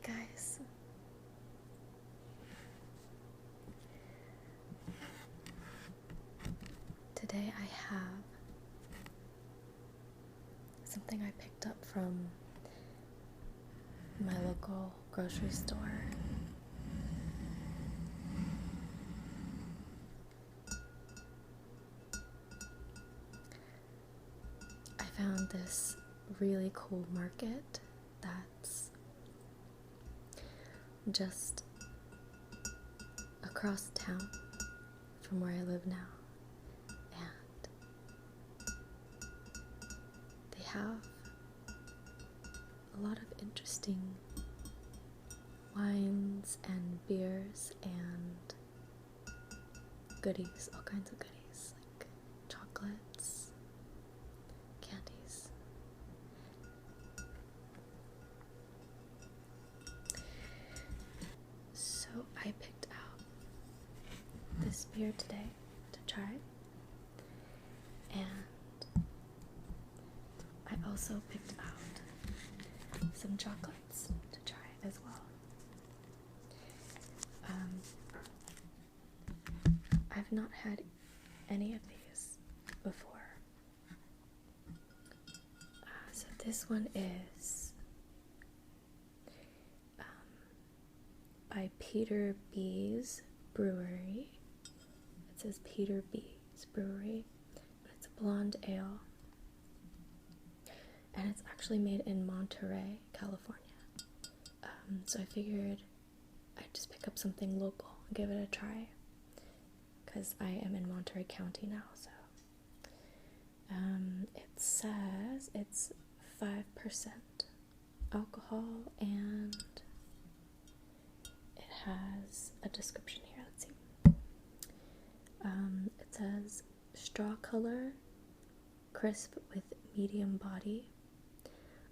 guys. Today I have something I picked up from my local grocery store. I found this really cool market that's just across town from where I live now, and they have a lot of interesting wines and beers and goodies, all kinds of goodies like chocolates, candies. So I picked out this beer today to try, and I also picked out some chocolates to try as well. I've not had any of these before. So this one is by Peter B's Brewery. It says Peter B's Brewery. It's a blonde ale. And it's actually made in Monterey, California. So I figured I'd just pick up something local and give it a try, because I am in Monterey County now. So it says it's 5% alcohol, and it has a description here. Let's see. It says straw color, crisp with medium body,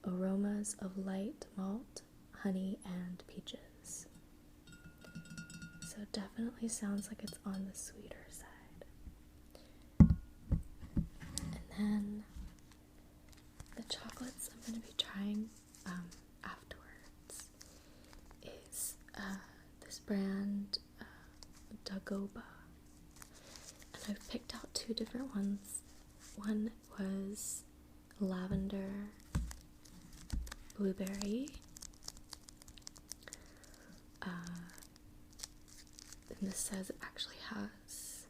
aromas of light malt, honey, and peaches. So it definitely sounds like it's on the sweeter side. And then the chocolates I'm going to be trying afterwards is this brand, Dagoba. And I've picked out two different ones. One was lavender blueberry, and this says it actually has,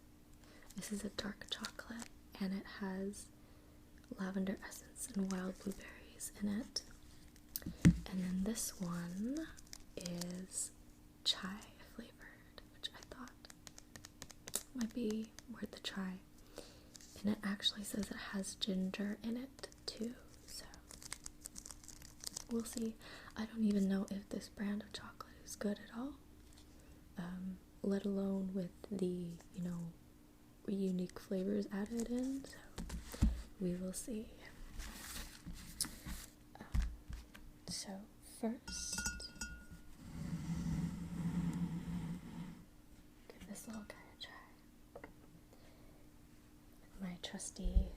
this is a dark chocolate, and it has lavender essence and wild blueberries in it. And then this one is chai flavored, which I thought might be worth a try. And it actually says it has ginger in it too, so we'll see. I don't even know if this brand of chocolate is good at all, let alone with the, unique flavors added in, so we will see. So first, give this little guy a try. My trusty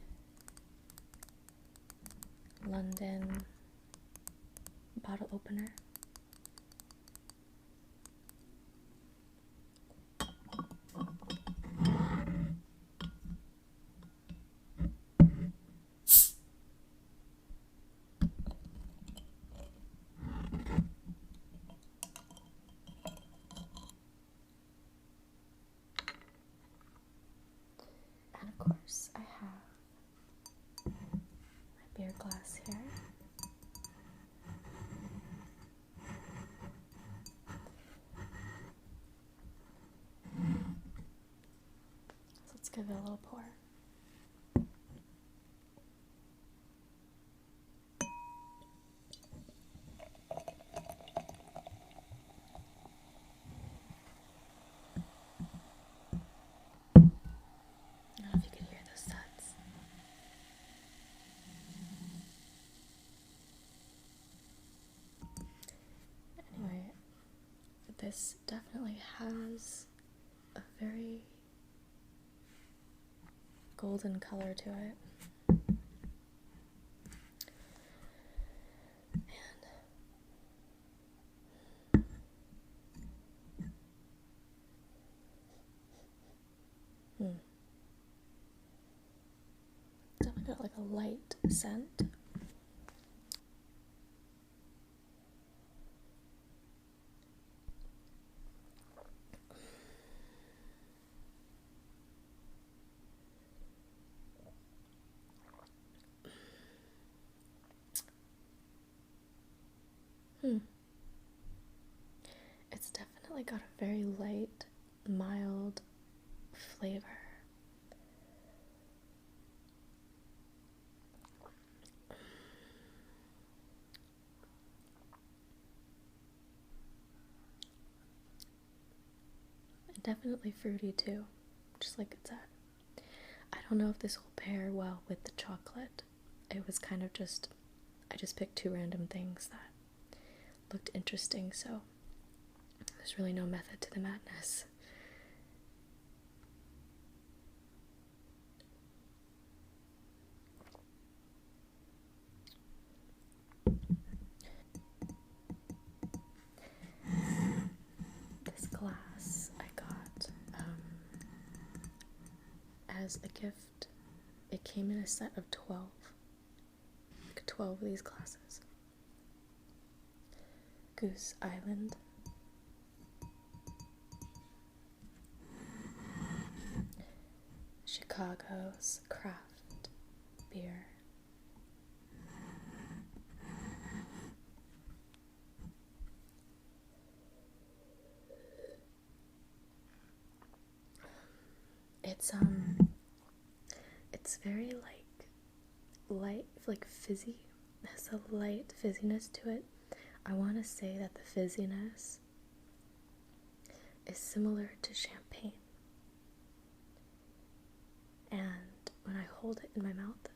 London bottle opener. And of course, I have my beer glass here. So let's give it a little pour. I don't know if you can hear those suds. Anyway, this definitely has a very golden color to it. And definitely got like a light scent. It's definitely got a very light, mild flavor. And definitely fruity too, just like it said. I don't know if this will pair well with the chocolate. It was kind of just, I just picked two random things that looked interesting, so there's really no method to the madness. This glass I got as a gift. It came in a set of 12. Like 12 of these glasses. Goose Island. Chicago's craft beer. It's very like fizzy. It has a light fizziness to it. I want to say that the fizziness is similar to champagne. And when I hold it in my mouth,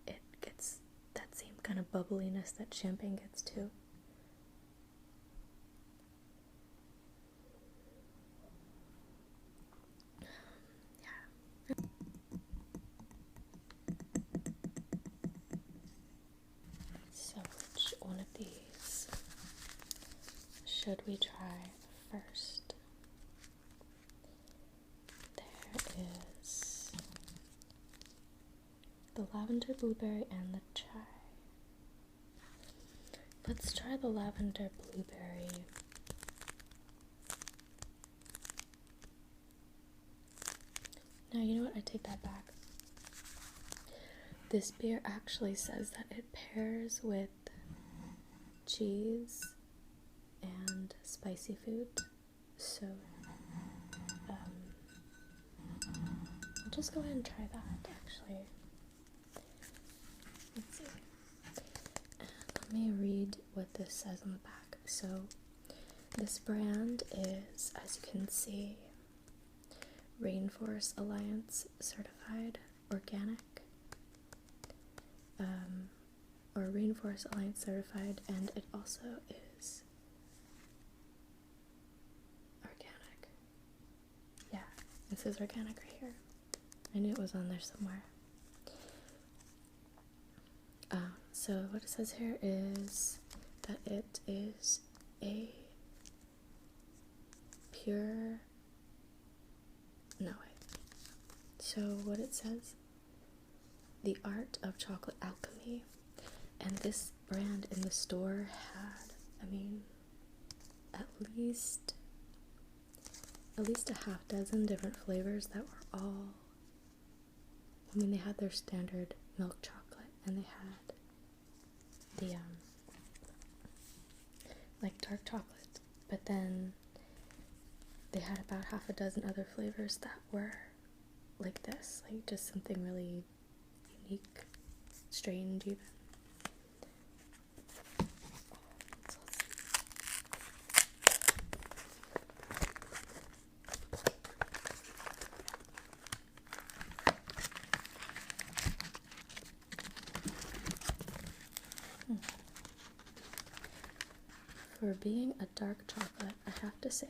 it gets that same kind of bubbliness that champagne gets too. So which one of these should we try first? There is the lavender blueberry and the chai. Let's try the lavender blueberry. Now, you know what? I take that back. This beer actually says that it pairs with cheese and spicy food. So, I'll just go ahead and try that, actually. Let's see. Let me read what this says on the back. So, this brand is, as you can see, Rainforest Alliance certified organic, or Rainforest Alliance certified, and it also is organic. Yeah, it says organic right here. I knew it was on there somewhere. So what it says here is that it is a pure, no wait, so what it says, the art of chocolate alchemy, and this brand in the store had, I mean, at least a half dozen different flavors that were all, I mean, they had their standard milk chocolate, and they had the like dark chocolate, but then they had about half a dozen other flavors that were like this, like just something really unique, strange even. So let's see. For being a dark chocolate, I have to say,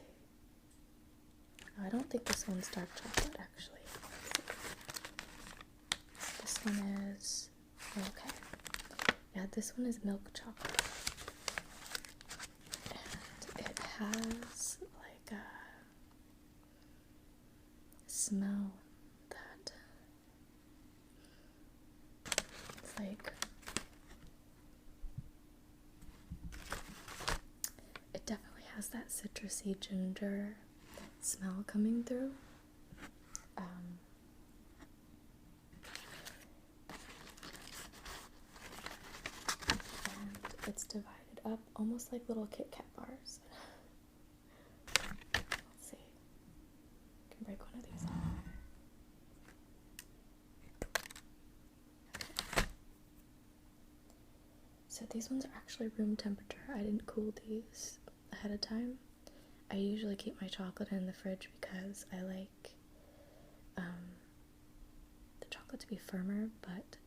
I don't think this one's dark chocolate actually. This one is, okay. Yeah, this one is milk chocolate. And it has like a smell that has that citrusy ginger smell coming through. And it's divided up almost like little Kit Kat bars. Let's see. I can break one of these off. So these ones are actually room temperature. I didn't cool these ahead of time. I usually keep my chocolate in the fridge because I like the chocolate to be firmer, but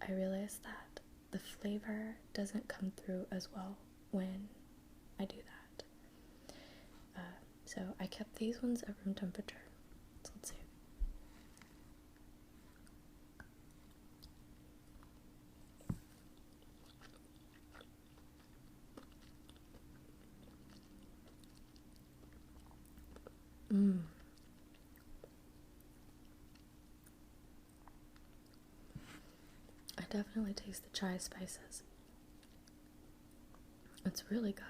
I realized that the flavor doesn't come through as well when I do that. So I kept these ones at room temperature. So let's see. I definitely taste the chai spices. It's really good.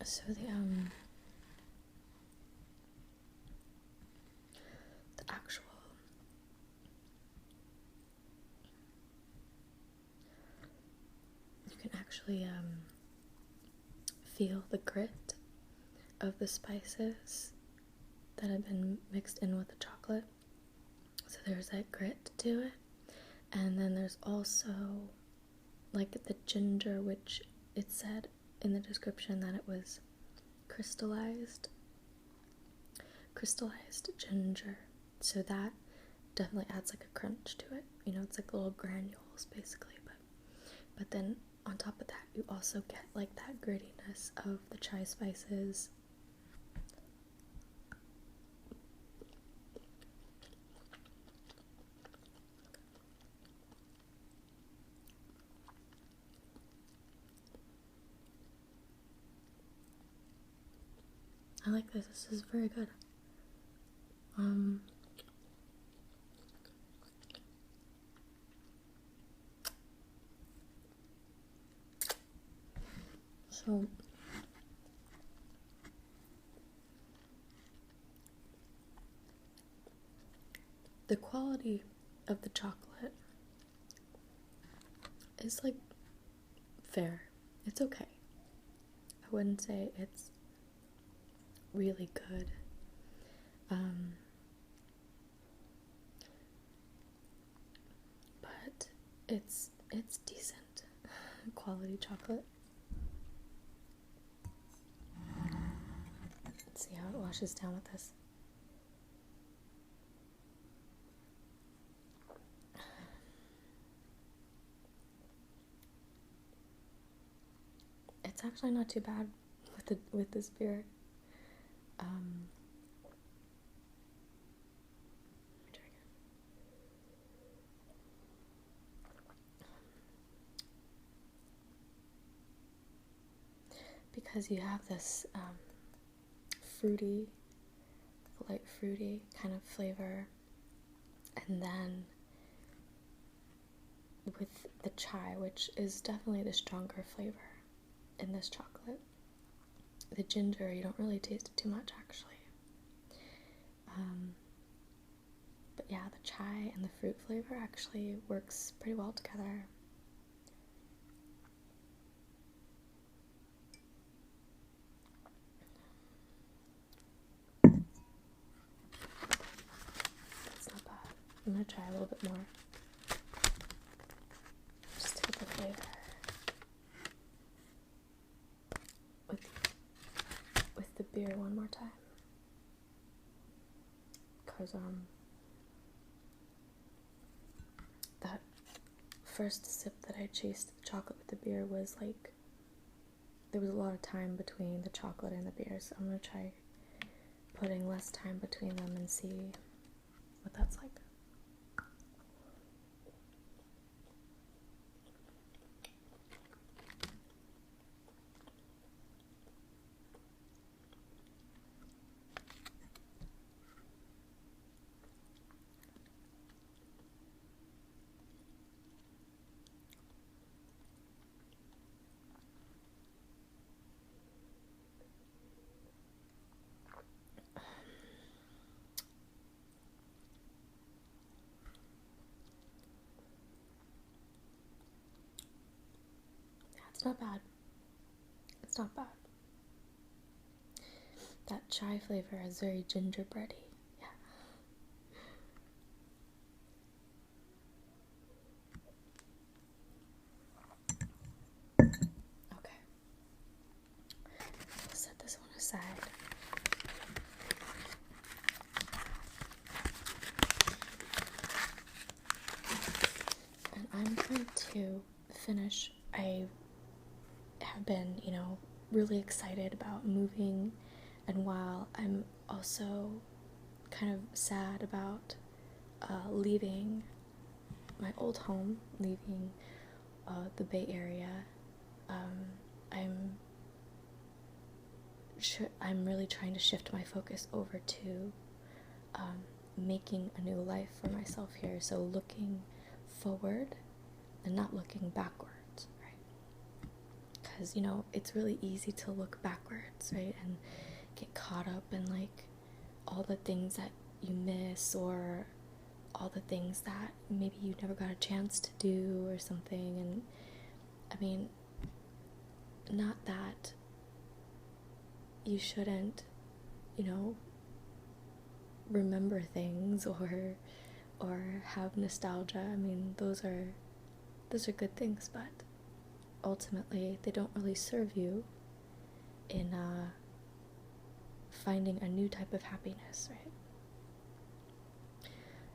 So the actual you can actually feel the grit of the spices that have been mixed in with the chocolate. So there's that grit to it, and then there's also like the ginger, which it said in the description that it was crystallized ginger, so that definitely adds like a crunch to it. You know, it's like little granules basically, but then on top of that you also get like that grittiness of the chai spices. I like this. This is very good. So the quality of the chocolate is like fair. It's okay. I wouldn't say it's really good. But it's decent quality chocolate. Let's see how it washes down with this. It's actually not too bad with this beer. Let me try again. Because you have this fruity, light fruity kind of flavor, and then with the chai, which is definitely the stronger flavor in this chocolate. The ginger, you don't really taste it too much actually. But yeah, the chai and the fruit flavor actually works pretty well together. It's not bad. I'm gonna try a little bit more, just to get the flavor with the beer one more time, because that first sip that I chased the chocolate with the beer was like, there was a lot of time between the chocolate and the beer, so I'm gonna try putting less time between them and see what that's like. not bad. It's not bad. That chai flavor is very gingerbready. Yeah. Okay. I'll set this one aside. And I'm going to finish. I have been, really excited about moving, and while I'm also kind of sad about leaving my old home, leaving the Bay Area, I'm really trying to shift my focus over to making a new life for myself here. So looking forward and not looking backwards, right? Because, it's really easy to look backwards, right? And get caught up in, like, all the things that you miss, or all the things that maybe you never got a chance to do or something. And, I mean, not that you shouldn't, remember things or have nostalgia. I mean, those are good things, but ultimately they don't really serve you in finding a new type of happiness, right?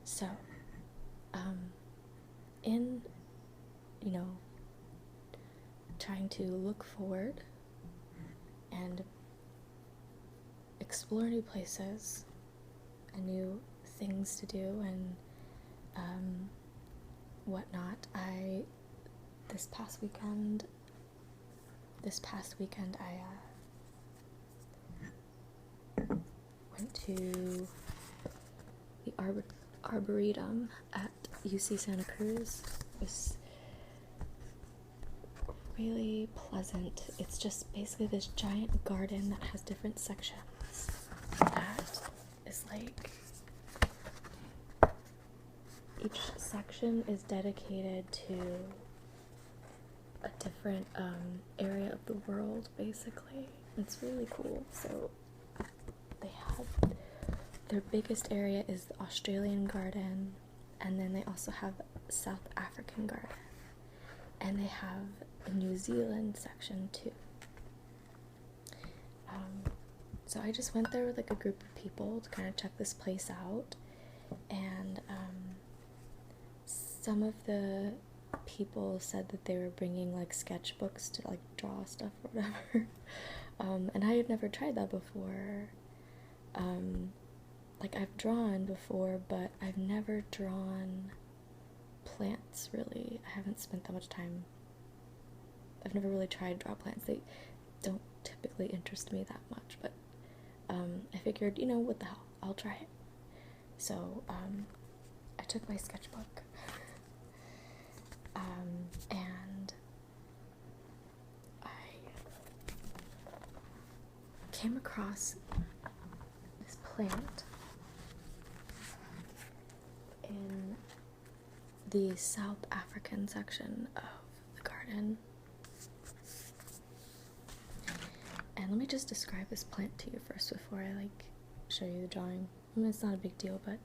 So in trying to look forward and explore new places and new things to do and whatnot, this past weekend I went to the Arboretum at UC Santa Cruz. It was really pleasant. It's just basically this giant garden that has different sections. That is like, each section is dedicated to a different area of the world, basically. It's really cool. So they have, their biggest area is the Australian garden, and then they also have South African garden, and they have a New Zealand section too. So I just went there with like a group of people to kind of check this place out, and some of the people said that they were bringing like sketchbooks to like draw stuff or whatever. And I had never tried that before. Like, I've drawn before, but I've never drawn plants, really. I haven't spent that much time. I've never really tried to draw plants. They don't typically interest me that much, but I figured, what the hell, I'll try it. So I took my sketchbook, and I came across this plant in the South African section of the garden. And let me just describe this plant to you first before I show you the drawing. I mean, it's not a big deal, but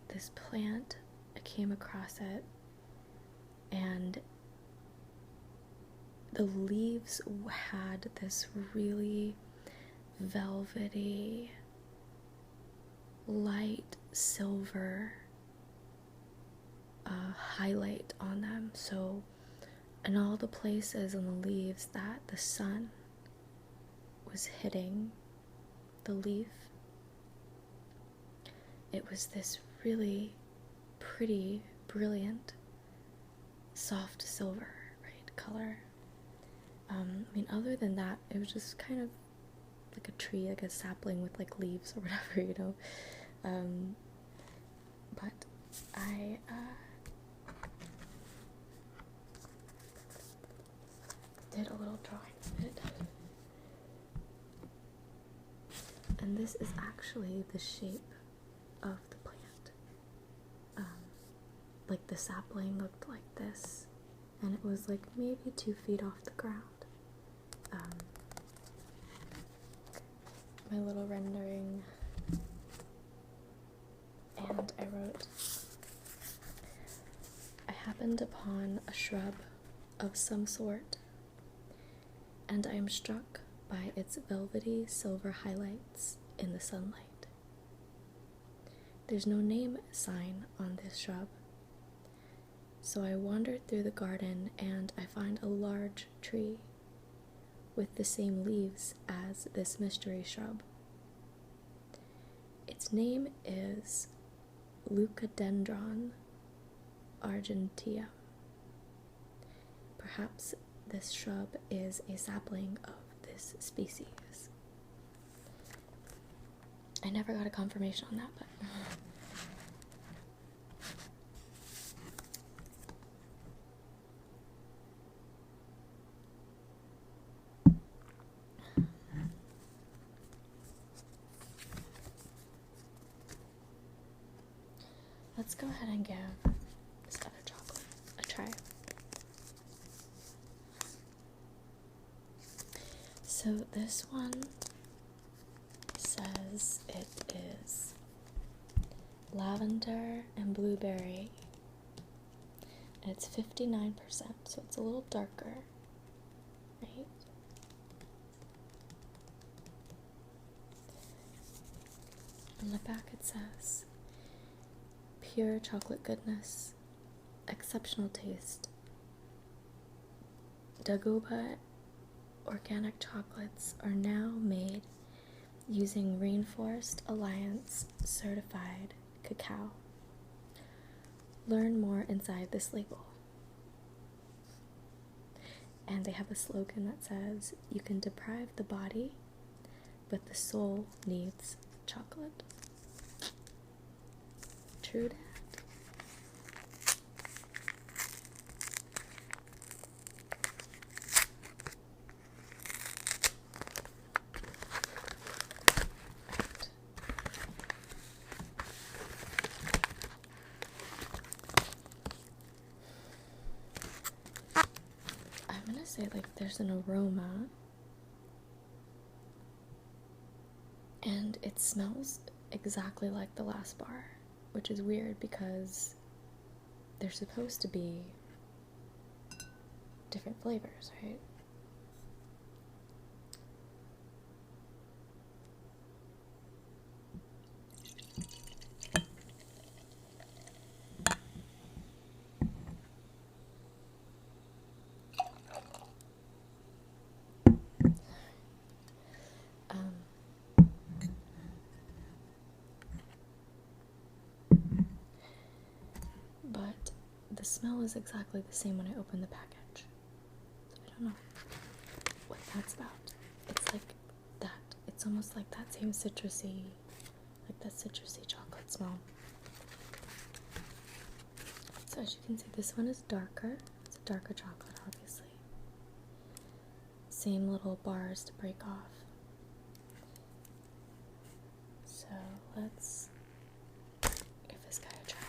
this plant, I came across it, and the leaves had this really velvety, light silver highlight on them. So in all the places on the leaves that the sun was hitting the leaf, it was this really pretty, brilliant, soft silver, right, color. I mean, other than that, it was just kind of like a tree, like a sapling with like leaves or whatever, but I did a little drawing of it, and this is actually the shape of the plant. Like, the sapling looked like this, and it was like maybe 2 feet off the ground. My little rendering, and I wrote, I happened upon a shrub of some sort, and I am struck by its velvety silver highlights in the sunlight. There's no name sign on this shrub, so I wandered through the garden and I find a large tree with the same leaves as this mystery shrub. Its name is Leucadendron argentea. Perhaps this shrub is a sapling of this species. I never got a confirmation on that, but let's go ahead and give this other chocolate a try. So this one says it is lavender and blueberry, and it's 59%, so it's a little darker, right? On the back it says, pure chocolate goodness, exceptional taste. Dagoba organic chocolates are now made using Rainforest Alliance certified cacao. Learn more inside this label. And they have a slogan that says, you can deprive the body, but the soul needs chocolate. True that. I'm gonna say like there's an aroma, and it smells exactly like the last bar, which is weird because they're supposed to be different flavors, right? But the smell is exactly the same when I open the package. So I don't know what that's about. It's like that. It's almost like that same citrusy, like that citrusy chocolate smell. So as you can see, this one is darker. It's a darker chocolate, obviously. Same little bars to break off. So let's give this guy a try.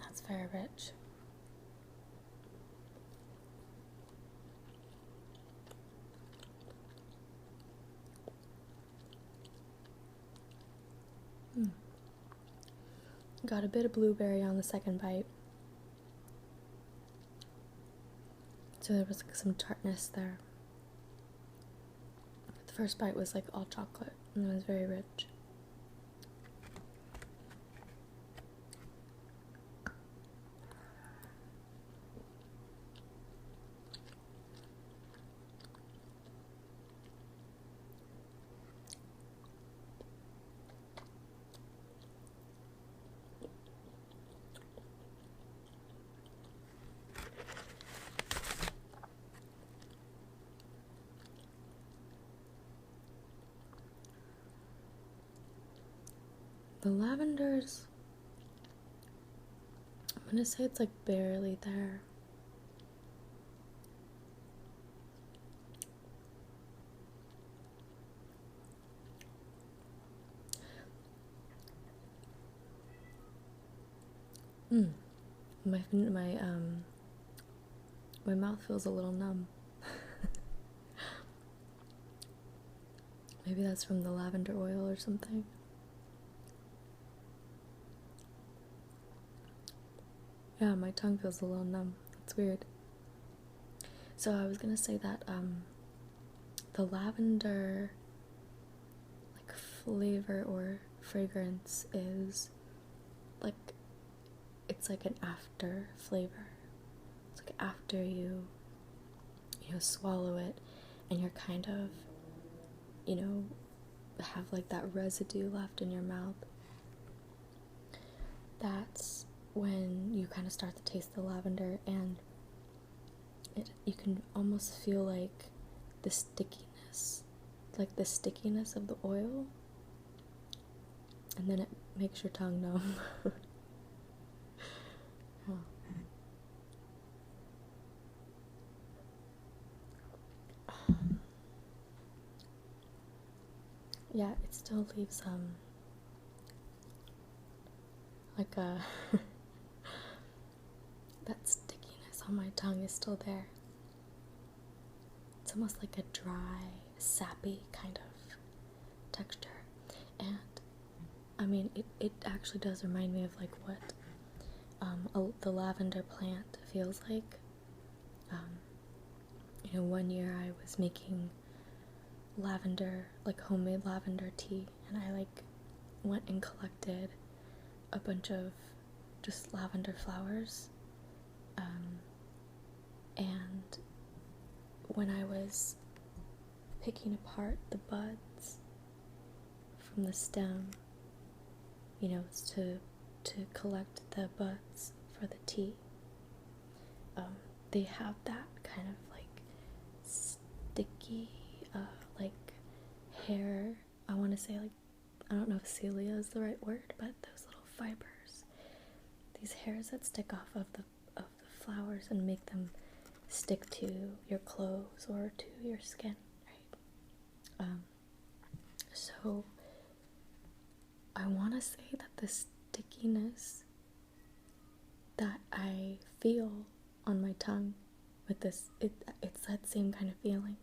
That's very rich. Got a bit of blueberry on the second bite. So there was like some tartness there. The first bite was like all chocolate, and it was very rich. The lavender's, I'm gonna say it's like barely there. My mouth feels a little numb. Maybe that's from the lavender oil or something. Yeah, my tongue feels a little numb. That's weird. So I was gonna say that the lavender like flavor or fragrance is like, it's like an after flavor. It's like after you swallow it and you're kind of, have like that residue left in your mouth. That's when you kind of start to taste the lavender, and you can almost feel like the stickiness, of the oil, and then it makes your tongue numb. Yeah, it still leaves like a that stickiness on my tongue is still there. It's almost like a dry, sappy kind of texture. And I mean, it actually does remind me of like what the lavender plant feels like. One year I was making lavender, like homemade lavender tea, and I like went and collected a bunch of just lavender flowers, and when I was picking apart the buds from the stem, to collect the buds for the tea, they have that kind of like sticky like hair. I want to say, like, I don't know if cilia is the right word, but those little fibers, these hairs that stick off of the flowers and make them stick to your clothes or to your skin, right? So I want to say that the stickiness that I feel on my tongue with this, it's that same kind of feeling.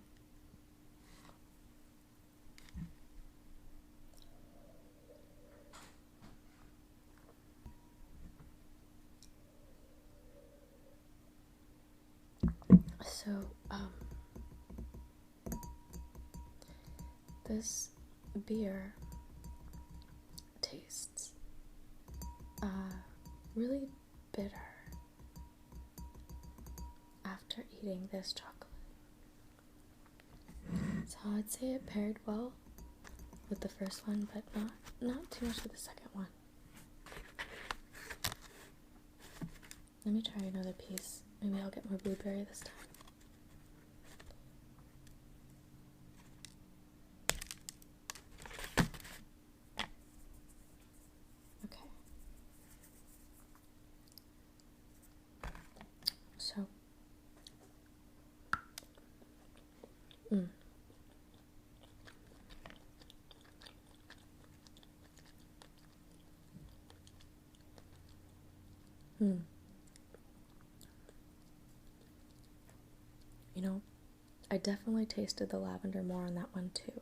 So, this beer tastes really bitter after eating this chocolate. So I'd say it paired well with the first one, but not too much with the second one. Let me try another piece. Maybe I'll get more blueberry this time. Okay. So, I definitely tasted the lavender more on that one too.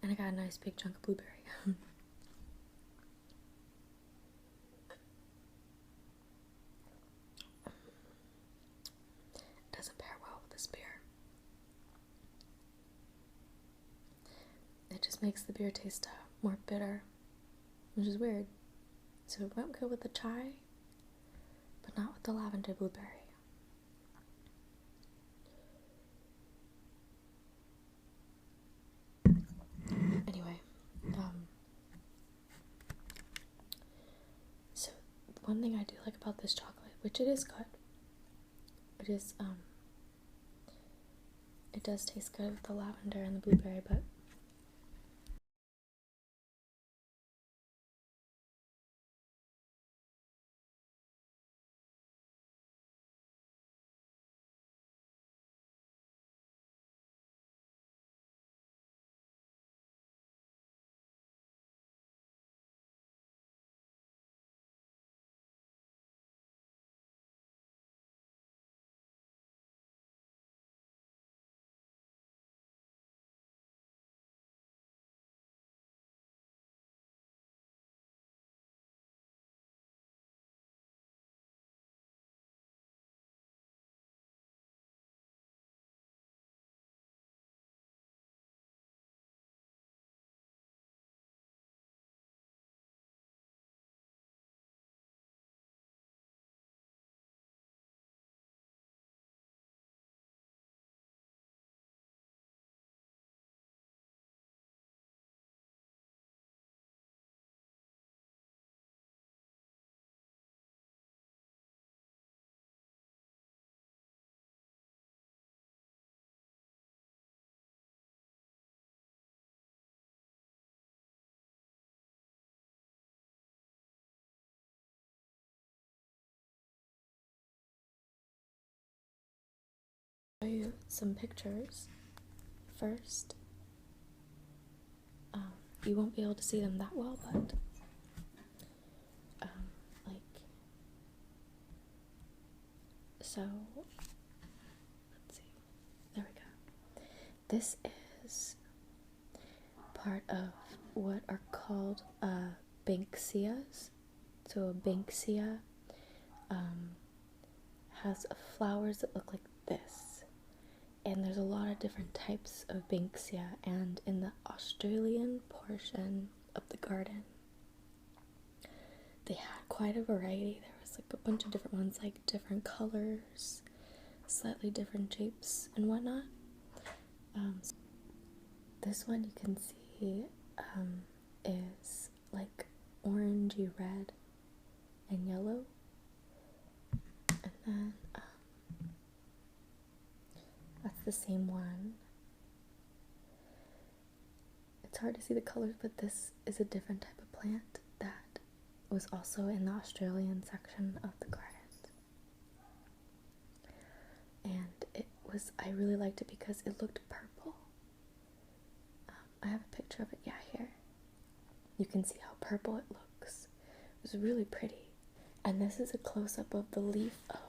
And I got a nice big chunk of blueberry. It doesn't pair well with this beer. It just makes the beer taste more bitter, which is weird. So it went good with the chai, but not with the lavender blueberry. Anyway, so one thing I do like about this chocolate, which it is good, it does taste good with the lavender and the blueberry, but some pictures first. You won't be able to see them that well, but so let's see. There we go. This is part of what are called banksias. So a banksia has flowers that look like this. And there's a lot of different types of banksia, and in the Australian portion of the garden, they had quite a variety. There was like a bunch of different ones, like different colors, slightly different shapes and whatnot. This one you can see is like orangey red and yellow, and then that's the same one. It's hard to see the colors, but this is a different type of plant that was also in the Australian section of the garden. And I really liked it because it looked purple. I have a picture of it, here. You can see how purple it looks. It was really pretty. And this is a close-up of the leaf of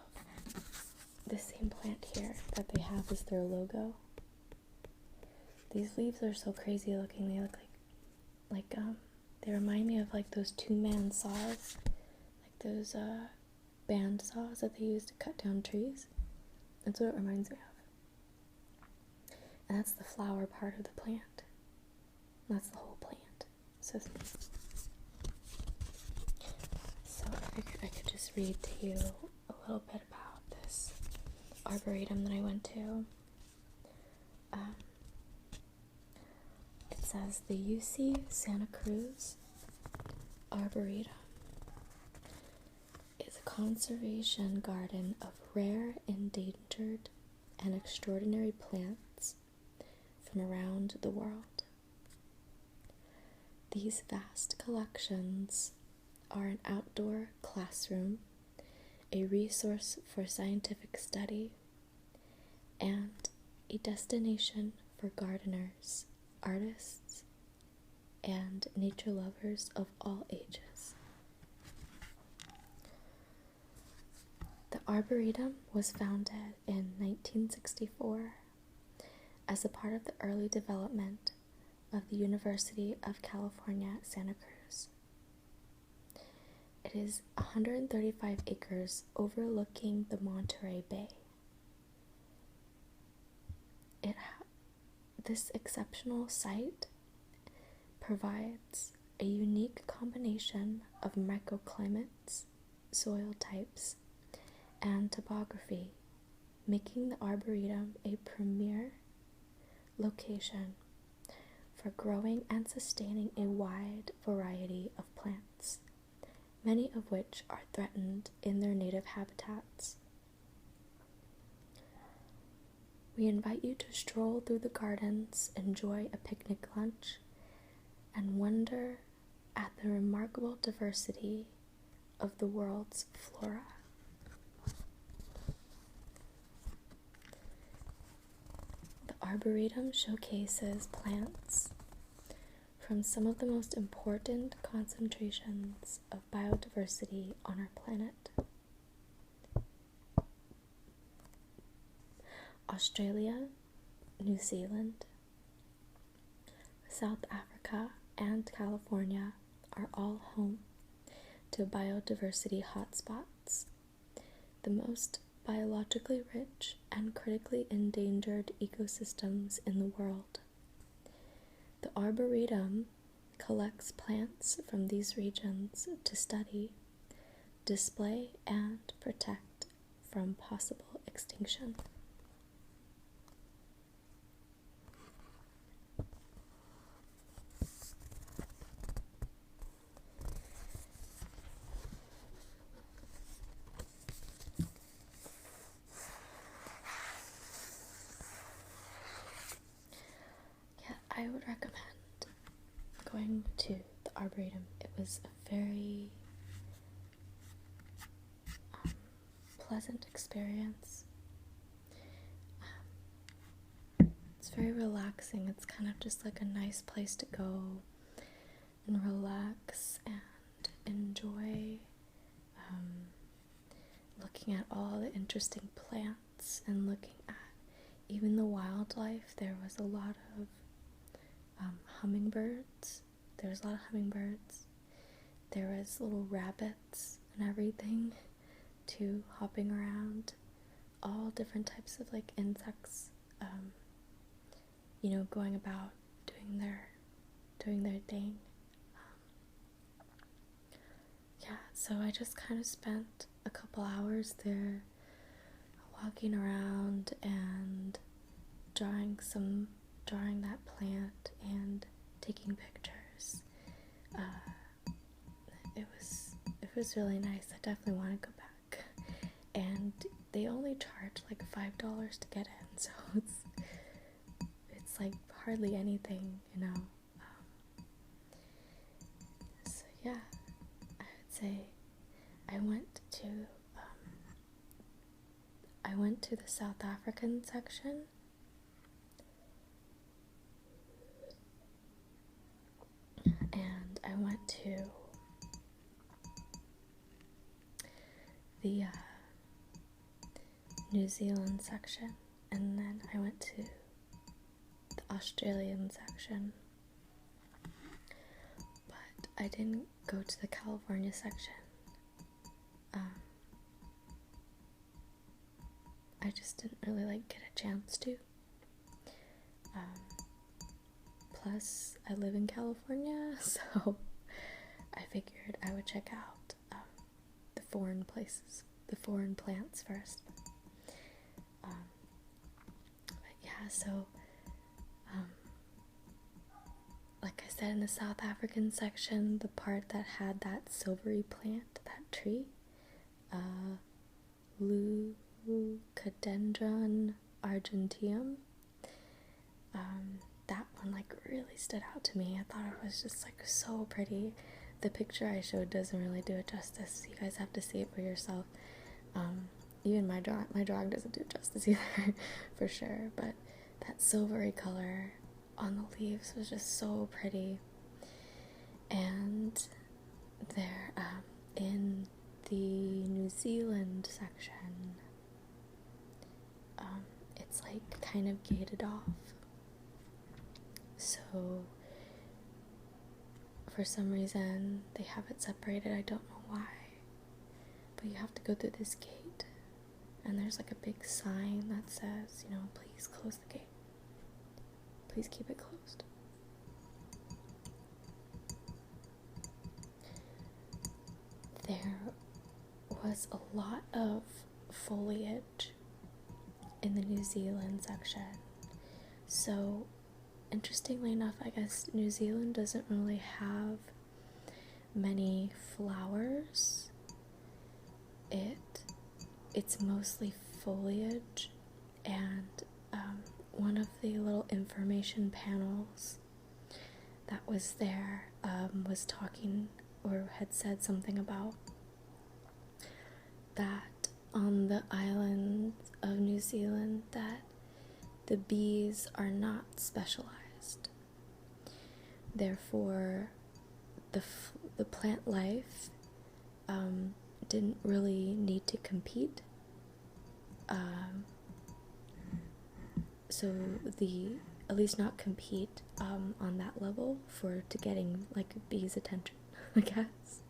this same plant here that they have as their logo. These leaves are so crazy looking. They look like they remind me of like those two-man saws, like those band saws that they use to cut down trees. That's what it reminds me of. And that's the flower part of the plant. That's the whole plant. So I figured I could just read to you a little bit about this arboretum that I went to. It says the UC Santa Cruz Arboretum is a conservation garden of rare, endangered, and extraordinary plants from around the world. These vast collections are an outdoor classroom, a resource for scientific study, and a destination for gardeners, artists, and nature lovers of all ages. The Arboretum was founded in 1964 as a part of the early development of the University of California, Santa Cruz. It is 135 acres overlooking the Monterey Bay. This exceptional site provides a unique combination of microclimates, soil types, and topography, making the Arboretum a premier location for growing and sustaining a wide variety of plants, many of which are threatened in their native habitats. We invite you to stroll through the gardens, enjoy a picnic lunch, and wonder at the remarkable diversity of the world's flora. The Arboretum showcases plants from some of the most important concentrations of biodiversity on our planet. Australia, New Zealand, South Africa, and California are all home to biodiversity hotspots, the most biologically rich and critically endangered ecosystems in the world. The Arboretum collects plants from these regions to study, display, and protect from possible extinction. I would recommend going to the Arboretum. It was a very pleasant experience. very relaxing. It's kind of just like a nice place to go and relax and enjoy looking at all the interesting plants and looking at even the wildlife. There was a lot of hummingbirds. There was a lot of hummingbirds. There was little rabbits and everything too, hopping around. All different types of like insects, going about doing their thing. So I just kind of spent a couple hours there walking around and drawing that plant and taking pictures. It was really nice. I definitely want to go back. And they only charge like $5 to get in, so it's like hardly anything, So yeah, I would say I went to the South African section. And I went to the New Zealand section, and then I went to the Australian section, but I didn't go to the California section. I just didn't really get a chance to. Plus, I live in California, so I figured I would check out the foreign places, the foreign plants first. Like I said, in the South African section, the part that had that silvery plant, that tree, Leucadendron argenteum, that one really stood out to me. I thought it was just so pretty. The picture I showed doesn't really do it justice. You guys have to see it for yourself. Even my drawing doesn't do it justice either, for sure. But that silvery color on the leaves was just so pretty. And there, in the New Zealand section, it's kind of gated off. So for some reason they have it separated. I don't know why, but you have to go through this gate, and there's a big sign that says, please close the gate, please keep it closed. There was a lot of foliage in the New Zealand section. So interestingly enough, I guess New Zealand doesn't really have many flowers. It's mostly foliage, and one of the little information panels that was there was talking, or had said something about that on the island of New Zealand, that the bees are not specialized. Therefore, the plant life didn't really need to compete. At least not compete on that level to getting bees' attention, I guess.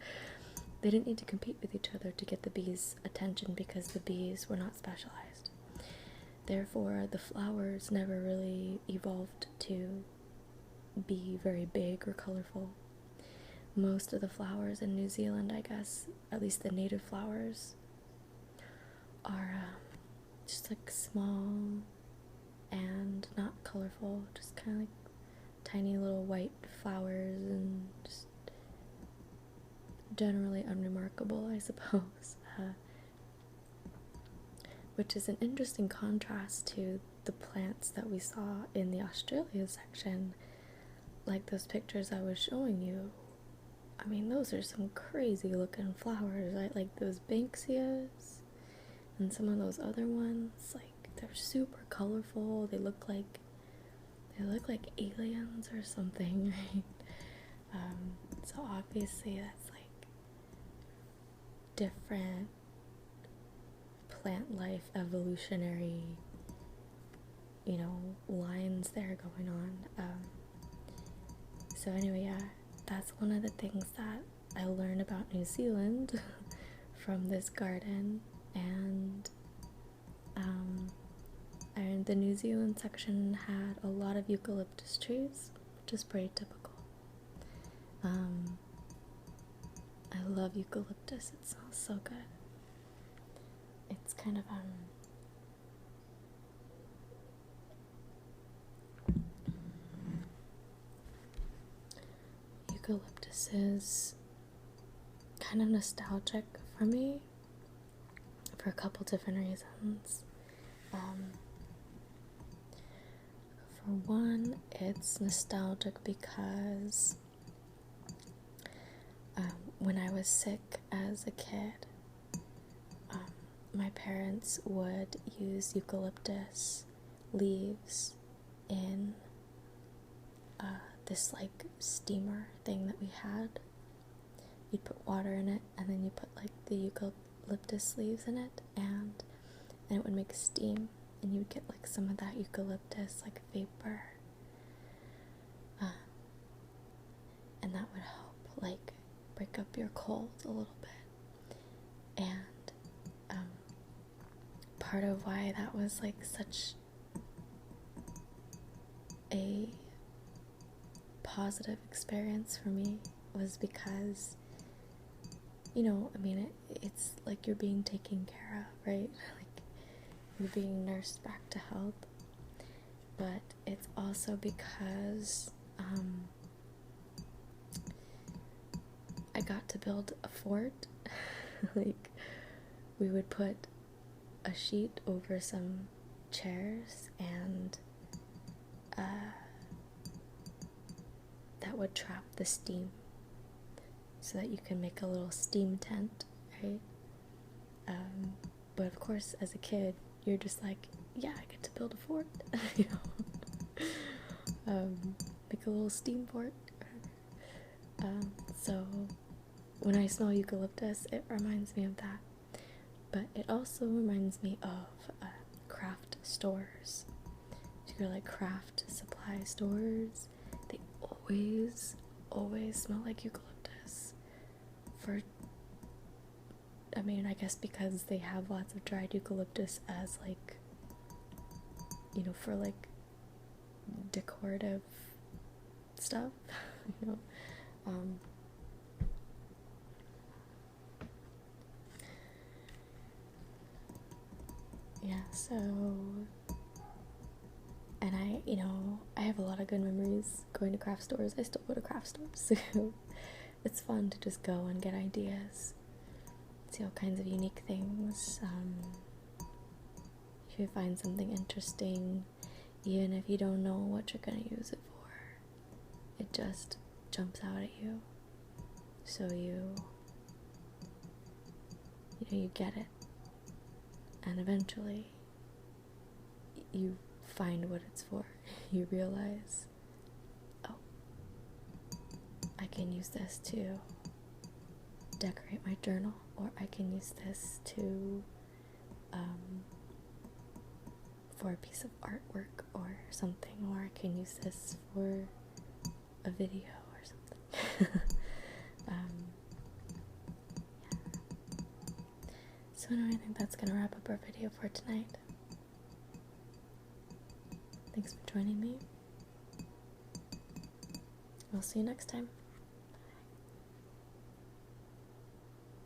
They didn't need to compete with each other to get the bees' attention because the bees were not specialized. Therefore, the flowers never really evolved to be very big or colorful. Most of the flowers in New Zealand, I guess, at least the native flowers, are just small and not colorful, just kind of tiny little white flowers, and just generally unremarkable, I suppose. Which is an interesting contrast to the plants that we saw in the Australia section, like those pictures I was showing you. I mean, those are some crazy looking flowers, right? Like those Banksias and some of those other ones, they're super colorful. They look like They look like aliens or something, right? So obviously that's like different plant life evolutionary, you know, lines there going on. So anyway, yeah, that's one of the things that I learned about New Zealand from this garden. And the New Zealand section had a lot of eucalyptus trees, which is pretty typical. I love eucalyptus, it smells so good. It's kind of eucalyptus is kind of nostalgic for me for a couple different reasons. For one, it's nostalgic because when I was sick as a kid, my parents would use eucalyptus leaves in this like steamer thing that we had. You'd put water in it, and then you put like the eucalyptus leaves in it, and it would make steam, and you would get like some of that eucalyptus like vapor, and that would help like break up your cold a little bit. And part of why that was like such a positive experience for me was because, you know, I mean, it's like you're being taken care of, right? Like you're being nursed back to health. But it's also because I got to build a fort. Like, we would put a sheet over some chairs, and that would trap the steam so that you can make a little steam tent, right? But of course, as a kid, you're just like, yeah, I get to build a fort, you know, make a little steam fort. So when I smell eucalyptus, it reminds me of that. But it also reminds me of craft stores. If you're like craft supply stores, they always smell like eucalyptus. I guess because they have lots of dried eucalyptus as like, you know, for like decorative stuff, you know. Yeah, so, and I have a lot of good memories going to craft stores. I still go to craft stores, so it's fun to just go and get ideas, see all kinds of unique things. If you find something interesting, even if you don't know what you're gonna use it for, it just jumps out at you, so you get it. And eventually, you find what it's for. You realize, oh, I can use this to decorate my journal, or I can use this to, for a piece of artwork or something, or I can use this for a video or something. So anyway, I think that's gonna wrap up our video for tonight. Thanks for joining me. We'll see you next time.